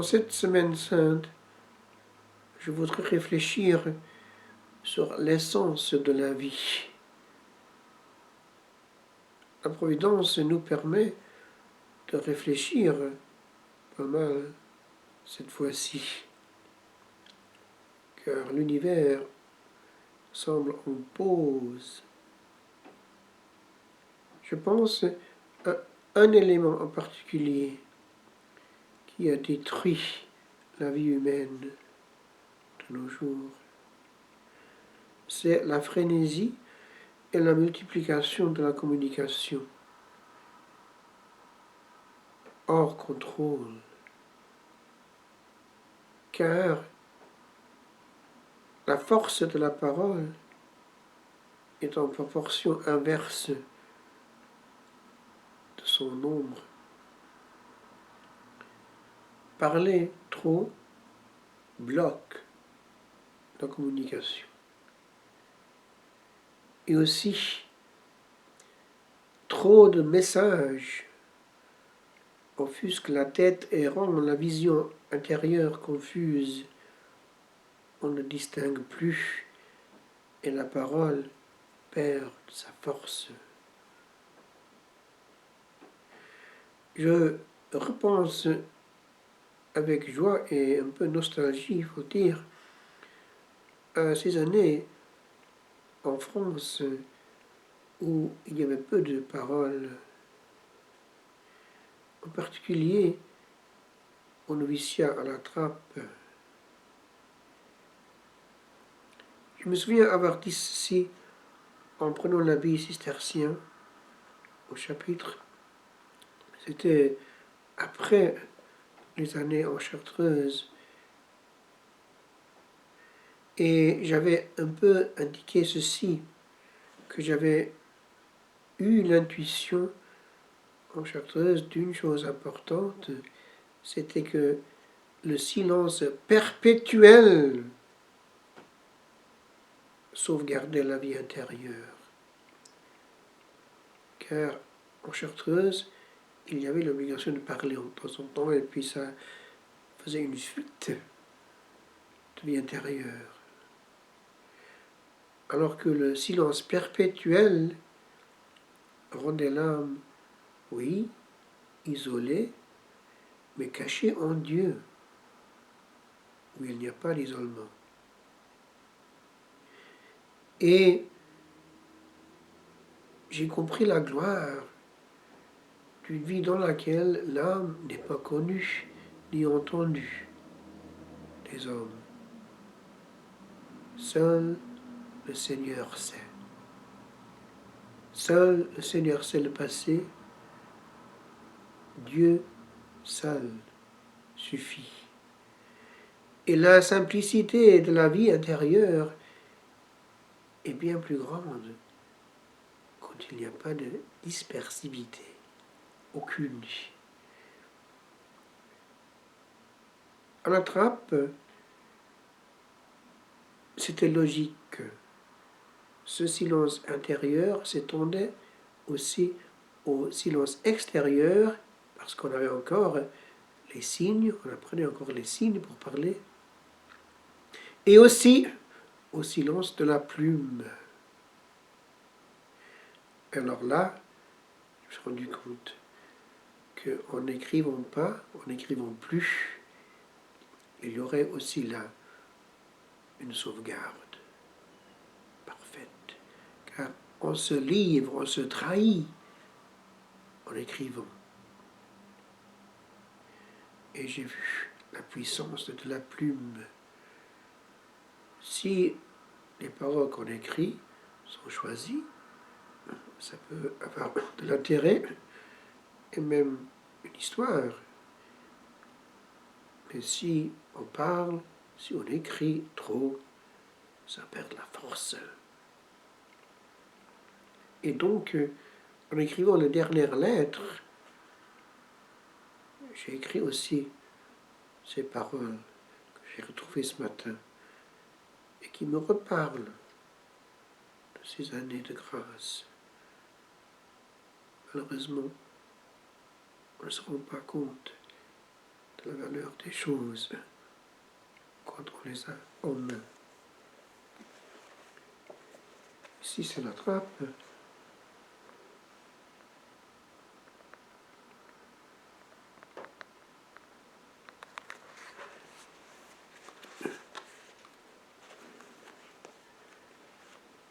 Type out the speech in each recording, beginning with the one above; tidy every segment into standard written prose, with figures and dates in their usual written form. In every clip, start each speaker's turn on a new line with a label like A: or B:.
A: En cette semaine sainte, je voudrais réfléchir sur l'essence de la vie. La Providence nous permet de réfléchir pas mal cette fois-ci, car l'univers semble en pause. Je pense à un élément en particulier qui a détruit la vie humaine de nos jours. C'est la frénésie et la multiplication de la communication hors contrôle. Car la force de la parole est en proportion inverse de son nombre. Parler trop bloque la communication. Et aussi, trop de messages offusquent la tête et rendent la vision intérieure confuse. On ne distingue plus et la parole perd sa force. Je repense avec joie et un peu nostalgie, il faut dire, à ces années en France où il y avait peu de paroles, en particulier au noviciat à la Trappe. Je me souviens avoir dit ceci en prenant l'habit cistercien au chapitre. C'était après les années en Chartreuse. Et j'avais un peu indiqué ceci, que j'avais eu l'intuition en Chartreuse d'une chose importante, c'était que le silence perpétuel sauvegardait la vie intérieure. Car en Chartreuse, il y avait l'obligation de parler de temps en temps, et puis ça faisait une suite de vie intérieure. Alors que le silence perpétuel rendait l'âme, oui, isolée, mais cachée en Dieu, où il n'y a pas d'isolement. Et j'ai compris la gloire d'une vie dans laquelle l'âme n'est pas connue ni entendue des hommes. Seul le Seigneur sait. Seul le Seigneur sait le passé. Dieu seul suffit. Et la simplicité de la vie intérieure est bien plus grande quand il n'y a pas de dispersivité, aucune. À la Trappe, c'était logique. Ce silence intérieur s'étendait aussi au silence extérieur, parce qu'on avait encore les signes, on apprenait encore les signes pour parler, et aussi au silence de la plume. Alors là, je me suis rendu compte qu'en n'écrivant pas, en n'écrivant plus, il y aurait aussi là une sauvegarde parfaite. Car on se livre, on se trahit en écrivant. Et j'ai vu la puissance de la plume. Si les paroles qu'on écrit sont choisies, ça peut avoir de l'intérêt et même une histoire. Mais si on parle, si on écrit trop, ça perd la force. Et donc, en écrivant les dernières lettres, j'ai écrit aussi ces paroles que j'ai retrouvées ce matin et qui me reparlent de ces années de grâce. Malheureusement, on ne se rend pas compte de la valeur des choses quand on les a en main. Ici, c'est la trappe.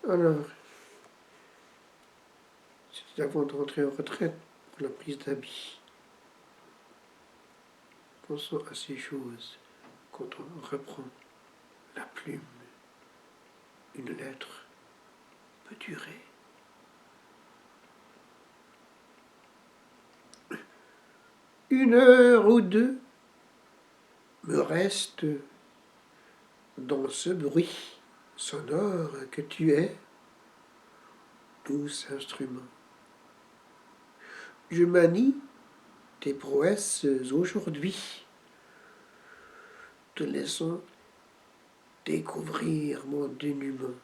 A: Alors, c'était avant de rentrer en retraite pour la prise d'habits. Pensons à ces choses quand on reprend la plume. Une lettre peut durer. Une heure ou deux me reste dans ce bruit sonore que tu es, douce instrument. Je manie tes prouesses aujourd'hui, te laissant découvrir mon dénuement.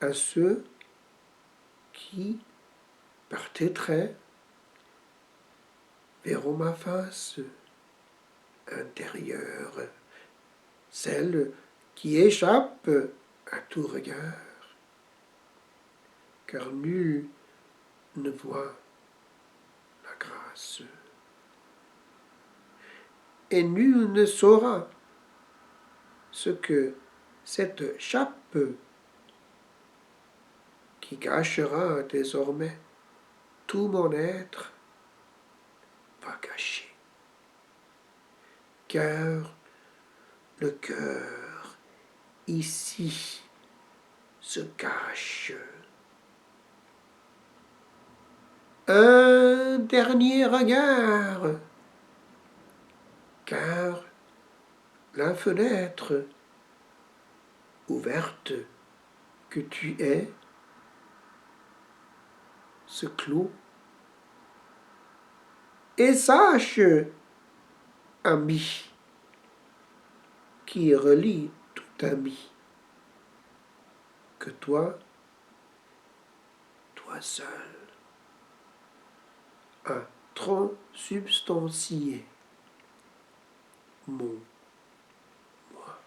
A: À ceux qui, par tes traits, verront ma face intérieure, celle qui échappe à tout regard, car nul ne voit la grâce. Et nul ne saura ce que cette chape qui cachera désormais tout mon être va cacher. Car le cœur ici se cache. Un dernier regard, car la fenêtre ouverte que tu es se clôt. Et sache, ami, qui relie tout ami, que toi seul, as transubstantié mon moi.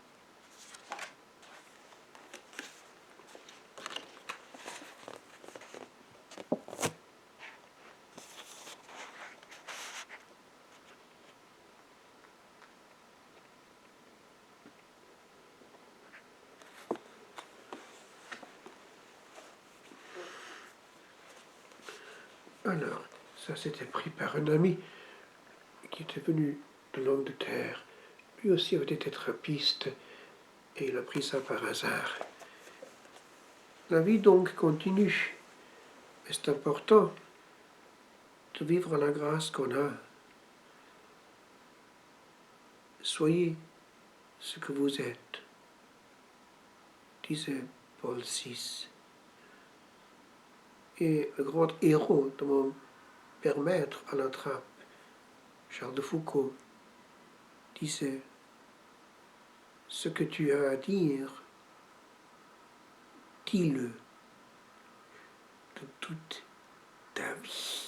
A: Alors, ça c'était pris par un ami qui était venu de l'Angleterre. Lui aussi avait été trappiste et il a pris ça par hasard. La vie donc continue. Et c'est important de vivre la grâce qu'on a. Soyez ce que vous êtes, disait Paul VI. Et le grand héros de mon père maître à la trappe, Charles de Foucault, disait: ce que tu as à dire, dis-le de toute ta vie.